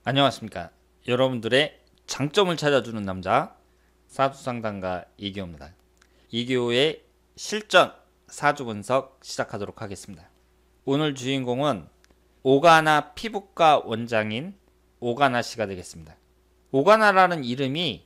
안녕하십니까. 여러분들의 장점을 찾아주는 남자 사주상담가 이기호입니다. 이기호의 실전 사주 분석 시작하도록 하겠습니다. 오늘 주인공은 오가나 피부과 원장인 오가나 씨가 되겠습니다. 오가나라는 이름이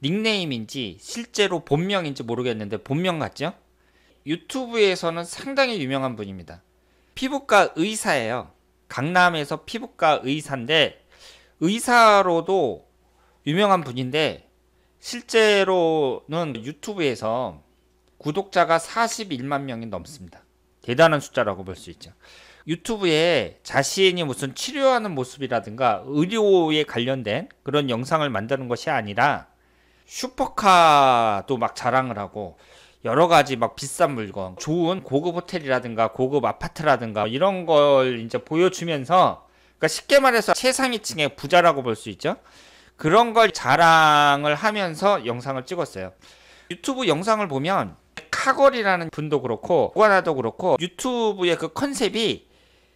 닉네임인지 실제로 본명인지 모르겠는데 본명 같죠? 유튜브에서는 상당히 유명한 분입니다. 피부과 의사예요. 강남에서 피부과 의사인데 의사로도 유명한 분인데 실제로는 유튜브에서 구독자가 41만 명이 넘습니다. 대단한 숫자라고 볼 수 있죠. 유튜브에 자신이 무슨 치료하는 모습이라든가 의료에 관련된 그런 영상을 만드는 것이 아니라 슈퍼카도 막 자랑을 하고 여러 가지 막 비싼 물건, 좋은 고급 호텔이라든가 고급 아파트라든가 이런 걸 이제 보여주면서, 그러니까 쉽게 말해서 최상위층의 부자라고 볼 수 있죠. 그런 걸 자랑을 하면서 영상을 찍었어요. 유튜브 영상을 보면 카걸이라는 분도 그렇고 오가나도 그렇고 유튜브의 그 컨셉이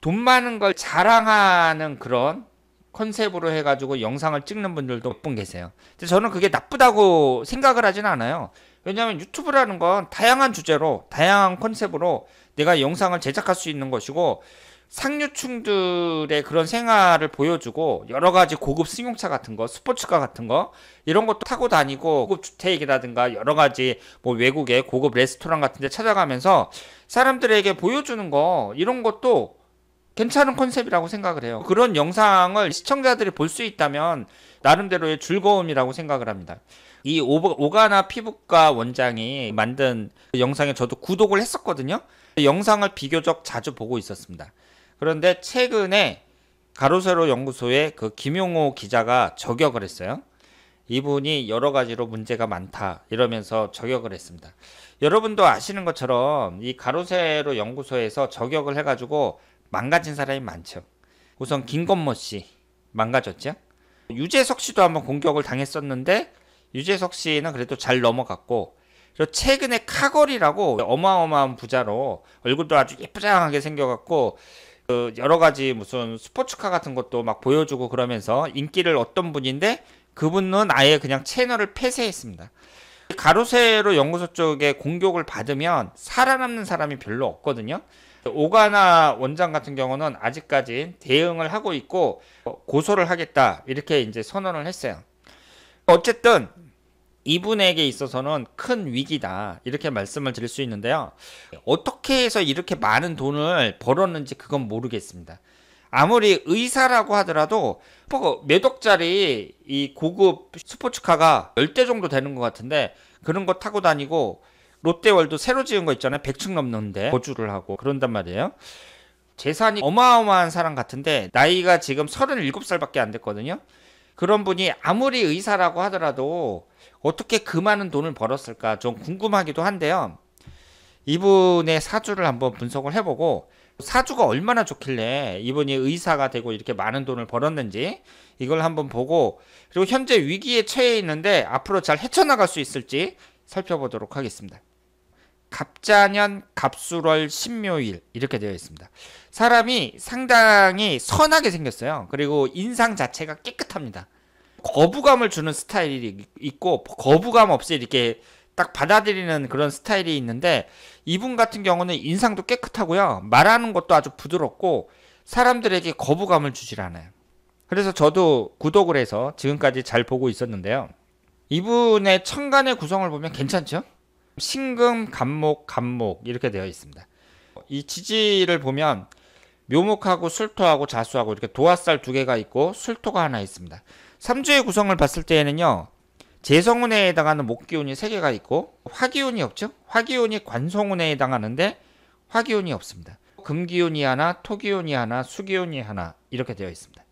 돈 많은 걸 자랑하는 그런 컨셉으로 해가지고 영상을 찍는 분들도 몇 분 계세요. 근데 저는 그게 나쁘다고 생각을 하진 않아요. 왜냐하면 유튜브라는 건 다양한 주제로 다양한 컨셉으로 내가 영상을 제작할 수 있는 것이고, 상류층들의 그런 생활을 보여주고 여러 가지 고급 승용차 같은 거, 스포츠카 같은 거 이런 것도 타고 다니고 고급 주택이라든가 여러 가지 뭐 외국의 고급 레스토랑 같은 데 찾아가면서 사람들에게 보여주는 거, 이런 것도 괜찮은 컨셉이라고 생각을 해요. 그런 영상을 시청자들이 볼 수 있다면 나름대로의 즐거움이라고 생각을 합니다. 이 오가나 피부과 원장이 만든 영상에 저도 구독을 했었거든요. 영상을 비교적 자주 보고 있었습니다. 그런데 최근에 가로세로 연구소의 그 김용호 기자가 저격을 했어요. 이분이 여러 가지로 문제가 많다 이러면서 저격을 했습니다. 여러분도 아시는 것처럼 이 가로세로 연구소에서 저격을 해가지고 망가진 사람이 많죠. 우선 김건모 씨 망가졌죠. 유재석 씨도 한번 공격을 당했었는데 유재석 씨는 그래도 잘 넘어갔고, 그리고 최근에 카걸이라고 어마어마한 부자로 얼굴도 아주 예쁘장하게 생겨갖고 여러 가지 무슨 스포츠카 같은 것도 막 보여주고 그러면서 인기를 얻던 분인데 그분은 아예 그냥 채널을 폐쇄했습니다. 가로세로 연구소 쪽에 공격을 받으면 살아남는 사람이 별로 없거든요. 오가나 원장 같은 경우는 아직까지 대응을 하고 있고 고소를 하겠다 이렇게 이제 선언을 했어요. 어쨌든 이분에게 있어서는 큰 위기다 이렇게 말씀을 드릴 수 있는데요. 어떻게 해서 이렇게 많은 돈을 벌었는지 그건 모르겠습니다. 아무리 의사라고 하더라도 몇 억짜리 이 고급 스포츠카가 10대 정도 되는 것 같은데 그런 거 타고 다니고, 롯데월드 새로 지은 거 있잖아요. 100층 넘는데 거주를 하고 그런단 말이에요. 재산이 어마어마한 사람 같은데 나이가 지금 37살밖에 안 됐거든요. 그런 분이 아무리 의사라고 하더라도 어떻게 그 많은 돈을 벌었을까 좀 궁금하기도 한데요. 이분의 사주를 한번 분석을 해보고 사주가 얼마나 좋길래 이분이 의사가 되고 이렇게 많은 돈을 벌었는지 이걸 한번 보고, 그리고 현재 위기에 처해 있는데 앞으로 잘 헤쳐나갈 수 있을지 살펴보도록 하겠습니다. 갑자년 갑술월 신묘일 이렇게 되어 있습니다. 사람이 상당히 선하게 생겼어요. 그리고 인상 자체가 깨끗합니다. 거부감을 주는 스타일이 있고 거부감 없이 이렇게 딱 받아들이는 그런 스타일이 있는데, 이분 같은 경우는 인상도 깨끗하고요. 말하는 것도 아주 부드럽고 사람들에게 거부감을 주질 않아요. 그래서 저도 구독을 해서 지금까지 잘 보고 있었는데요. 이분의 천간의 구성을 보면 괜찮죠? 신금, 간목, 간목 이렇게 되어 있습니다. 이 지지를 보면 묘목하고 술토하고 자수하고 이렇게 도화살 2개가 있고 술토가 하나 있습니다. 삼주의 구성을 봤을 때에는요, 재성운에 해당하는 목기운이 3개가 있고 화기운이 없죠. 화기운이 관성운에 해당하는데 화기운이 없습니다. 금기운이 하나, 토기운이 하나, 수기운이 하나 이렇게 되어 있습니다.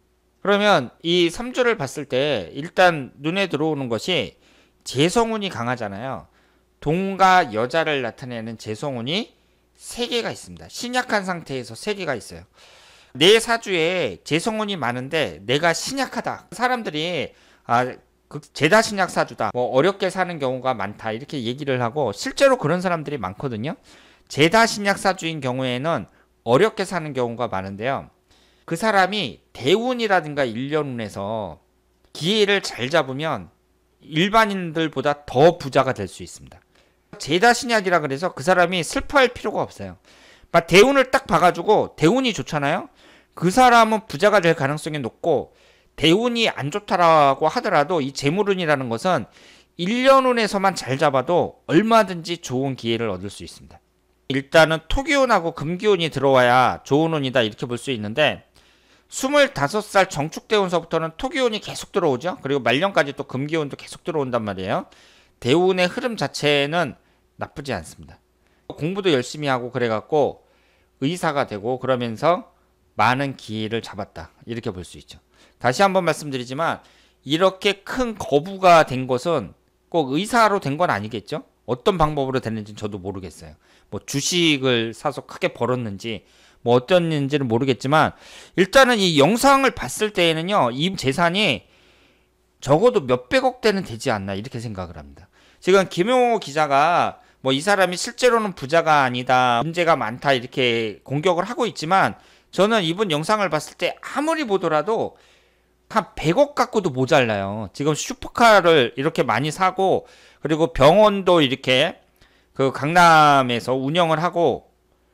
그러면 이 3주를 봤을 때 일단 눈에 들어오는 것이 재성운이 강하잖아요. 동과 여자를 나타내는 재성운이 3개가 있습니다. 신약한 상태에서 3개가 있어요. 내 사주에 재성운이 많은데 내가 신약하다. 사람들이 그 제다신약 사주다, 뭐 어렵게 사는 경우가 많다 이렇게 얘기를 하고, 실제로 그런 사람들이 많거든요. 제다신약 사주인 경우에는 어렵게 사는 경우가 많은데요. 그 사람이 대운이라든가 일련운에서 기회를 잘 잡으면 일반인들보다 더 부자가 될 수 있습니다. 제다신약이라 그래서 그 사람이 슬퍼할 필요가 없어요. 막 대운을 딱 봐가지고 대운이 좋잖아요. 그 사람은 부자가 될 가능성이 높고, 대운이 안 좋다라고 하더라도 이 재물운이라는 것은 1년운에서만 잘 잡아도 얼마든지 좋은 기회를 얻을 수 있습니다. 일단은 토기운하고 금기운이 들어와야 좋은 운이다 이렇게 볼 수 있는데, 25살 정축대운서부터는 토기운이 계속 들어오죠. 그리고 말년까지 또 금기운도 계속 들어온단 말이에요. 대운의 흐름 자체는 나쁘지 않습니다. 공부도 열심히 하고 그래갖고 의사가 되고 그러면서 많은 기회를 잡았다 이렇게 볼 수 있죠. 다시 한번 말씀드리지만 이렇게 큰 거부가 된 것은 꼭 의사로 된 건 아니겠죠. 어떤 방법으로 됐는지 저도 모르겠어요. 뭐 주식을 사서 크게 벌었는지 뭐 어땠는지는 모르겠지만, 일단은 이 영상을 봤을 때에는요, 이 재산이 적어도 몇백억 대는 되지 않나 이렇게 생각을 합니다. 지금 김용호 기자가 뭐 이 사람이 실제로는 부자가 아니다, 문제가 많다 이렇게 공격을 하고 있지만, 저는 이분 영상을 봤을 때 아무리 보더라도 한 100억 갖고도 모자라요. 지금 슈퍼카를 이렇게 많이 사고, 그리고 병원도 이렇게 그 강남에서 운영을 하고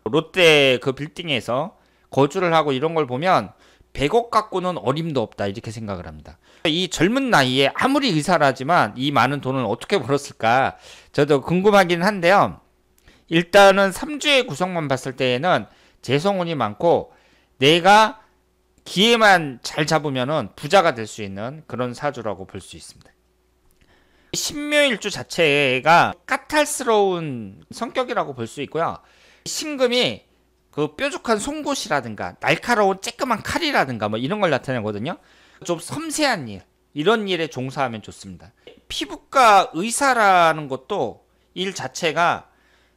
롯데 그 빌딩에서 거주를 하고, 이런 걸 보면 100억 갖고는 어림도 없다 이렇게 생각을 합니다. 이 젊은 나이에 아무리 의사라지만 이 많은 돈을 어떻게 벌었을까 저도 궁금하긴 한데요. 일단은 3주의 구성만 봤을 때에는 재성운이 많고, 내가 기회만 잘 잡으면은 부자가 될 수 있는 그런 사주라고 볼 수 있습니다. 신묘일주 자체가 까탈스러운 성격이라고 볼 수 있고요. 신금이 그 뾰족한 송곳이라든가 날카로운 쬐끄만 칼이라든가 뭐 이런 걸 나타내거든요. 좀 섬세한 일, 이런 일에 종사하면 좋습니다. 피부과 의사라는 것도 일 자체가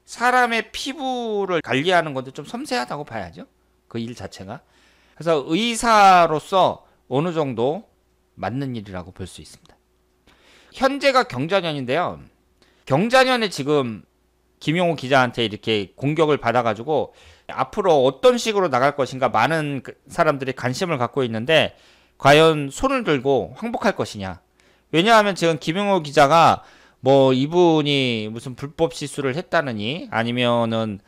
사람의 피부를 관리하는 것도 좀 섬세하다고 봐야죠. 그 일 자체가. 그래서 의사로서 어느 정도 맞는 일이라고 볼 수 있습니다. 현재가 경자년인데요. 경자년에 지금 김용호 기자한테 이렇게 공격을 받아가지고 앞으로 어떤 식으로 나갈 것인가 많은 사람들이 관심을 갖고 있는데, 과연 손을 들고 항복할 것이냐. 왜냐하면 지금 김용호 기자가 뭐 이분이 무슨 불법 시술을 했다느니, 아니면은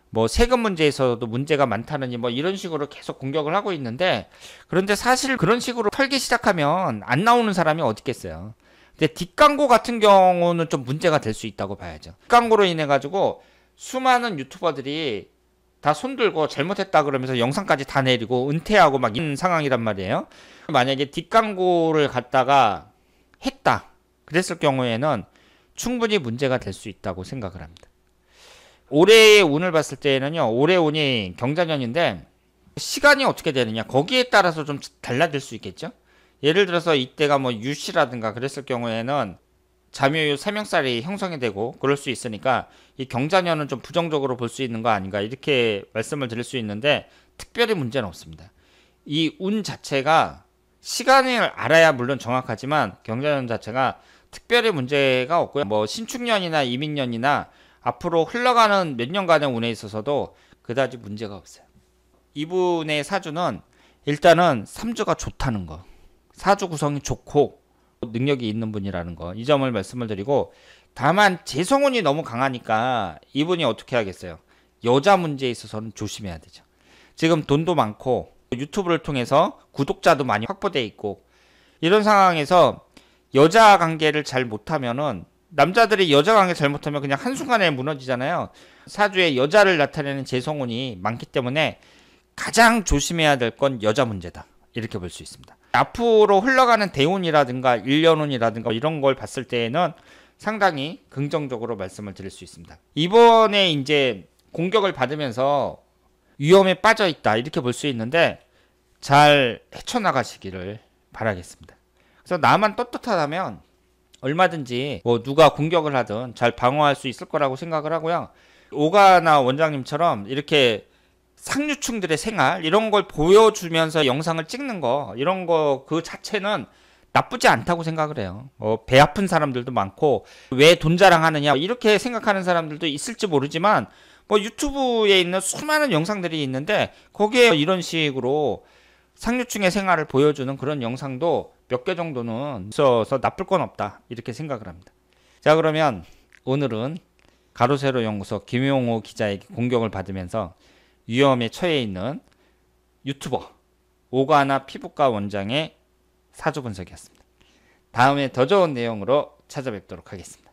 뭐 세금 문제에서도 문제가 많다느니 뭐 이런 식으로 계속 공격을 하고 있는데, 그런데 사실 그런 식으로 털기 시작하면 안 나오는 사람이 어디 있겠어요. 근데 뒷광고 같은 경우는 좀 문제가 될 수 있다고 봐야죠. 뒷광고로 인해 가지고 수많은 유튜버들이 다 손들고 잘못했다 그러면서 영상까지 다 내리고 은퇴하고 막 이런 상황이란 말이에요. 만약에 뒷광고를 갖다가 했다 그랬을 경우에는 충분히 문제가 될 수 있다고 생각을 합니다. 올해의 운을 봤을 때는요, 올해 운이 경자년인데 시간이 어떻게 되느냐, 거기에 따라서 좀 달라질 수 있겠죠. 예를 들어서 이때가 뭐 유시라든가 그랬을 경우에는 잠요유 세명살이 형성이 되고 그럴 수 있으니까 이 경자년은 좀 부정적으로 볼 수 있는 거 아닌가 이렇게 말씀을 드릴 수 있는데, 특별히 문제는 없습니다. 이 운 자체가 시간을 알아야 물론 정확하지만 경자년 자체가 특별히 문제가 없고요. 뭐 신축년이나 이민년이나 앞으로 흘러가는 몇 년간의 운에 있어서도 그다지 문제가 없어요. 이분의 사주는 일단은 3주가 좋다는 거, 사주 구성이 좋고 능력이 있는 분이라는 거, 이 점을 말씀을 드리고, 다만 재성운이 너무 강하니까 이분이 어떻게 하겠어요. 여자 문제에 있어서는 조심해야 되죠. 지금 돈도 많고 유튜브를 통해서 구독자도 많이 확보돼 있고, 이런 상황에서 여자 관계를 잘 못하면은, 남자들이 여자 관계 잘 못하면 그냥 한순간에 무너지잖아요. 사주에 여자를 나타내는 재성운이 많기 때문에 가장 조심해야 될 건 여자 문제다 이렇게 볼 수 있습니다. 앞으로 흘러가는 대운이라든가 일년운이라든가 이런 걸 봤을 때에는 상당히 긍정적으로 말씀을 드릴 수 있습니다. 이번에 이제 공격을 받으면서 위험에 빠져 있다 이렇게 볼 수 있는데, 잘 헤쳐나가시기를 바라겠습니다. 그래서 나만 떳떳하다면 얼마든지 뭐 누가 공격을 하든 잘 방어할 수 있을 거라고 생각을 하고요. 오가나 원장님처럼 이렇게 상류층들의 생활 이런 걸 보여주면서 영상을 찍는 거, 이런 거 그 자체는 나쁘지 않다고 생각을 해요. 배 아픈 사람들도 많고 왜 돈 자랑하느냐 이렇게 생각하는 사람들도 있을지 모르지만, 뭐 유튜브에 있는 수많은 영상들이 있는데 거기에 이런 식으로 상류층의 생활을 보여주는 그런 영상도 몇 개 정도는 있어서 나쁠 건 없다 이렇게 생각을 합니다. 자, 그러면 오늘은 가로세로 연구소 김용호 기자에게 공격을 받으면서 위험에 처해 있는 유튜버 오가나 피부과 원장의 사주 분석이었습니다. 다음에 더 좋은 내용으로 찾아뵙도록 하겠습니다.